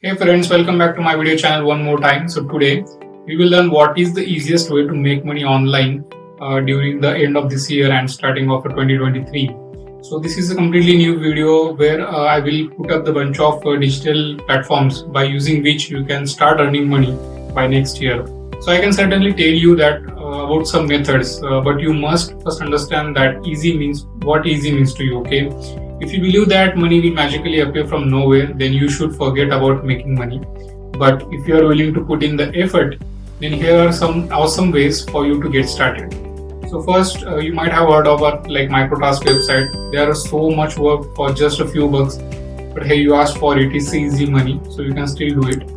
Hey friends, welcome back to my video channel one more time. So today we will learn what is the easiest way to make money online during the end of this year and starting of 2023. So this is a completely new video where I will put up the bunch of digital platforms by using which you can start earning money by next year. So I can certainly tell you that about some methods, but you must first understand that easy means what easy means to you. Okay, if you believe that money will magically appear from nowhere, then you should forget about making money. But if you are willing to put in the effort, then here are some awesome ways for you to get started. So first, you might have heard of like Microtask website. There is so much work for just a few bucks, but hey, you asked for it. It's easy money, so you can still do it.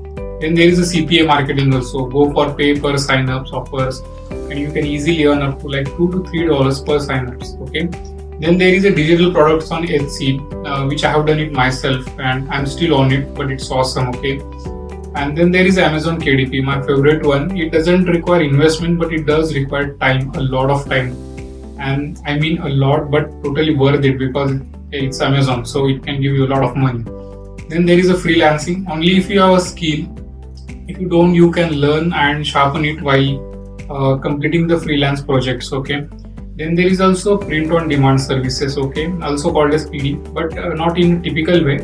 Then there is a CPA marketing also. Go for pay per sign-ups offers, and you can easily earn up to like $2 to $3 per sign-ups. Okay. Then there is a digital products on Etsy, which I have done it myself, and I'm still on it, but it's awesome. Okay. And then there is Amazon KDP, my favorite one. It doesn't require investment, but it does require time, a lot of time, and I mean a lot, but totally worth it because it's Amazon, so it can give you a lot of money. Then there is a freelancing. Only if you have a skill. If you don't, you can learn and sharpen it while completing the freelance projects. Okay. Then there is also print on demand services. Okay, also called as PD, but not in typical way.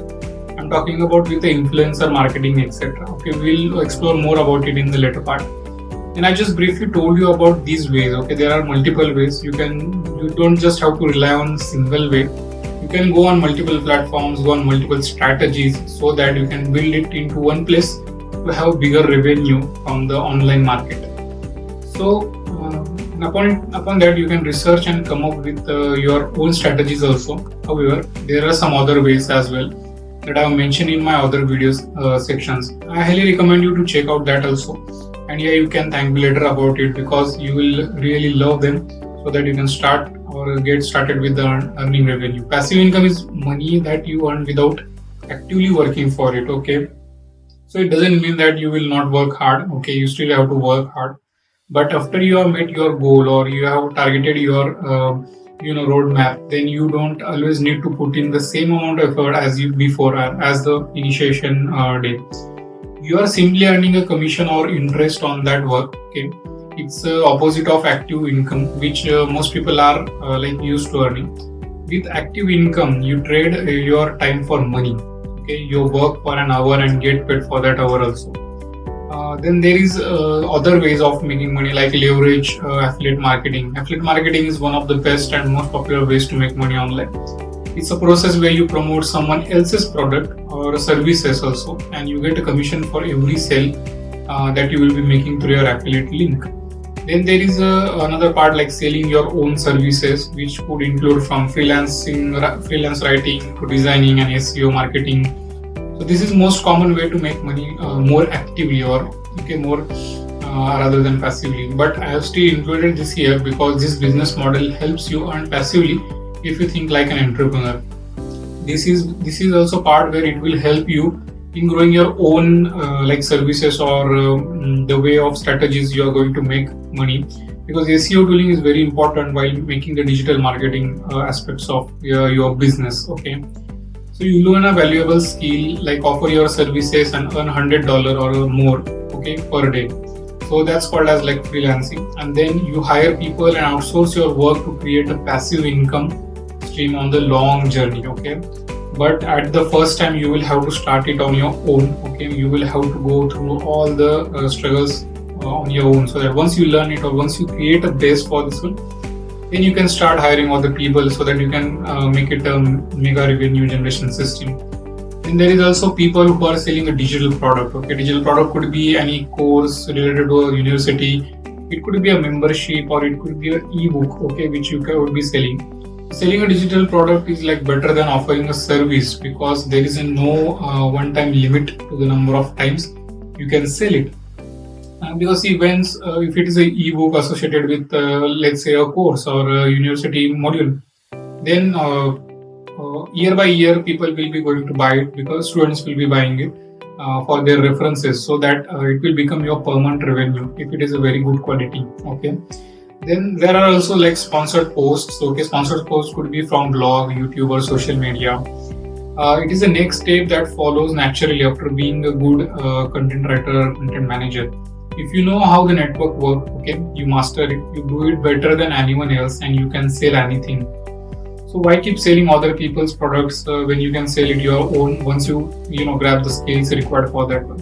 I'm talking about with the influencer marketing, etc. Okay, we'll explore more about it in the later part. And I just briefly told you about these ways. Okay, there are multiple ways. You don't just have to rely on a single way. You can go on multiple platforms, go on multiple strategies, so that you can build it into one place to have bigger revenue from the online market. So upon that, you can research and come up with your own strategies also. However, there are some other ways as well that I have mentioned in my other videos sections. I highly recommend you to check out that also. And yeah, you can thank me later about it because you will really love them, so that you can start or get started with the earning revenue. Passive income is money that you earn without actively working for it. Okay. So it doesn't mean that you will not work hard. Okay, you still have to work hard. But after you have met your goal or you have targeted your roadmap, then you don't always need to put in the same amount of effort as you before as the initiation day. You are simply earning a commission or interest on that work. Okay, it's opposite of active income, which most people are like used to earning. With active income, you trade your time for money. Okay, you work for an hour and get paid for that hour also. Then there is other ways of making money like leverage affiliate marketing. Affiliate marketing is one of the best and most popular ways to make money online. It's a process where you promote someone else's product or services also, and you get a commission for every sale that you will be making through your affiliate link. Then there is another part like selling your own services, which could include from freelance writing to designing and SEO marketing. So this is most common way to make money more actively or more rather than passively. But I have still included this here because this business model helps you earn passively if you think like an entrepreneur. This is also part where it will help you in growing your own like services or the way of strategies you are going to make money, because SEO tooling is very important while making the digital marketing aspects of your business. Okay. So you learn a valuable skill like offer your services and earn $100 or more, okay, per day. So that's called as like freelancing. And then you hire people and outsource your work to create a passive income stream on the long journey. Okay, but at the first time you will have to start it on your own. Okay, you will have to go through all the struggles on your own, so that once you learn it or once you create a base for this one, then you can start hiring other people so that you can make it a mega revenue generation system. And there is also people who are selling a digital product. Okay, digital product could be any course related to a university. It could be a membership or it could be an ebook. Okay, which you would be selling. Selling a digital product is like better than offering a service because there is no one-time limit to the number of times you can sell it. Because if it is an ebook associated with let's say a course or a university module, then year by year people will be going to buy it because students will be buying it for their references, so that it will become your permanent revenue if it is a very good quality. Okay. Then there are also like sponsored posts. Okay, sponsored posts could be from blog, YouTube or social media. It is the next step that follows naturally after being a good content writer, content manager. If you know how the network works, okay, you master it, you do it better than anyone else, and you can sell anything. So why keep selling other people's products when you can sell it your own once you grab the skills required for that one?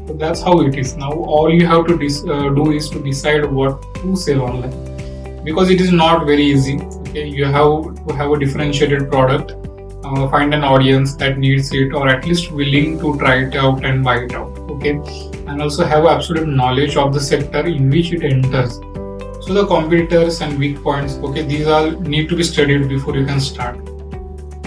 So that's how it is. Now all you have to do is to decide what to sell online, because it is not very easy. Okay, you have to have a differentiated product, find an audience that needs it or at least willing to try it out and buy it out. Okay, and also have absolute knowledge of the sector in which it enters. So the competitors and weak points, okay, these all need to be studied before you can start.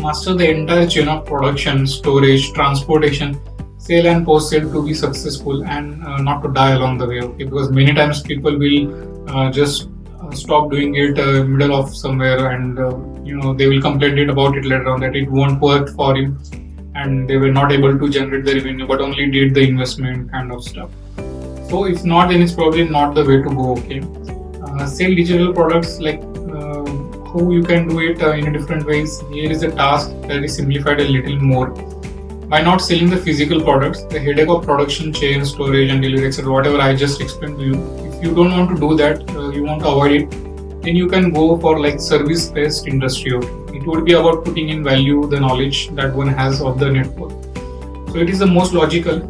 Master the entire chain of production, storage, transportation, sale and post sale to be successful and not to die along the way. Okay, because many times people will just stop doing it middle of somewhere, and they will complain about it later on that it won't work for him and they were not able to generate the revenue but only did the investment kind of stuff. So if not, then it's probably not the way to go. Okay, sell digital products, like how you can do it in different ways. Here is a task that is simplified a little more. By not selling the physical products, the headache of production, chain, storage and delivery, etc., whatever I just explained to you, if you don't want to do that, you want to avoid it, then you can go for like service-based industry. It would be about putting in value the knowledge that one has of the network. So it is the most logical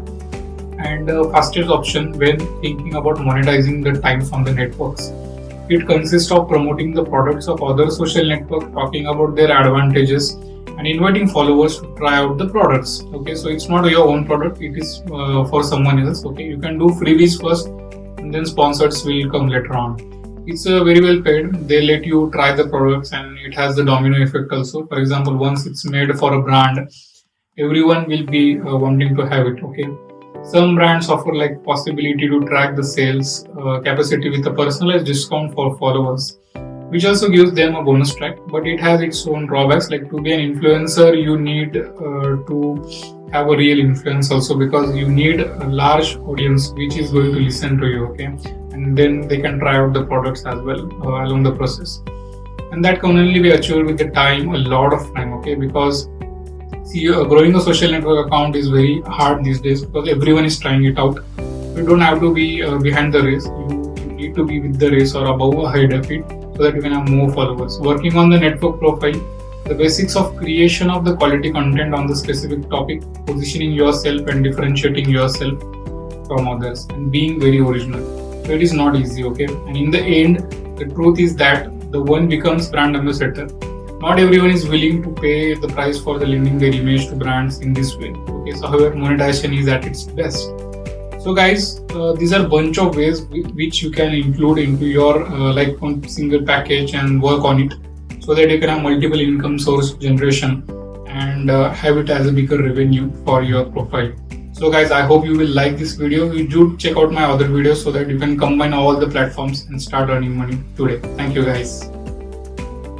and fastest option when thinking about monetizing the times on the networks. It consists of promoting the products of other social networks, talking about their advantages, and inviting followers to try out the products. Okay, so it's not your own product; it is for someone else. Okay, you can do freebies first, and then sponsors will come later on. It's very well paid. They let you try the products, and it has the domino effect also. For example, once it's made for a brand, everyone will be wanting to have it. Okay. Some brands offer like possibility to track the sales capacity with a personalized discount for followers, which also gives them a bonus track. But it has its own drawbacks. Like to be an influencer, you need to have a real influence also, because you need a large audience which is going to listen to you. Okay, and then they can try out the products as well along the process, and that can only be achieved with the time, a lot of time. Okay, because growing a social network account is very hard these days because everyone is trying it out. You don't have to be behind the race. You need to be with the race or above or ahead of it so that you can have more followers. Working on the network profile, the basics of creation of the quality content on the specific topic, positioning yourself and differentiating yourself from others, and being very original. So it is not easy, okay? And in the end, the truth is that the one becomes brand ambassador. Not everyone is willing to pay the price for the lending their image to brands in this way. Okay, so however, monetization is at its best. So guys, these are a bunch of ways which you can include into your like one single package and work on it, so that you can have multiple income source generation and have it as a bigger revenue for your profile. So guys, I hope you will like this video. You should check out my other videos so that you can combine all the platforms and start earning money today. Thank you guys.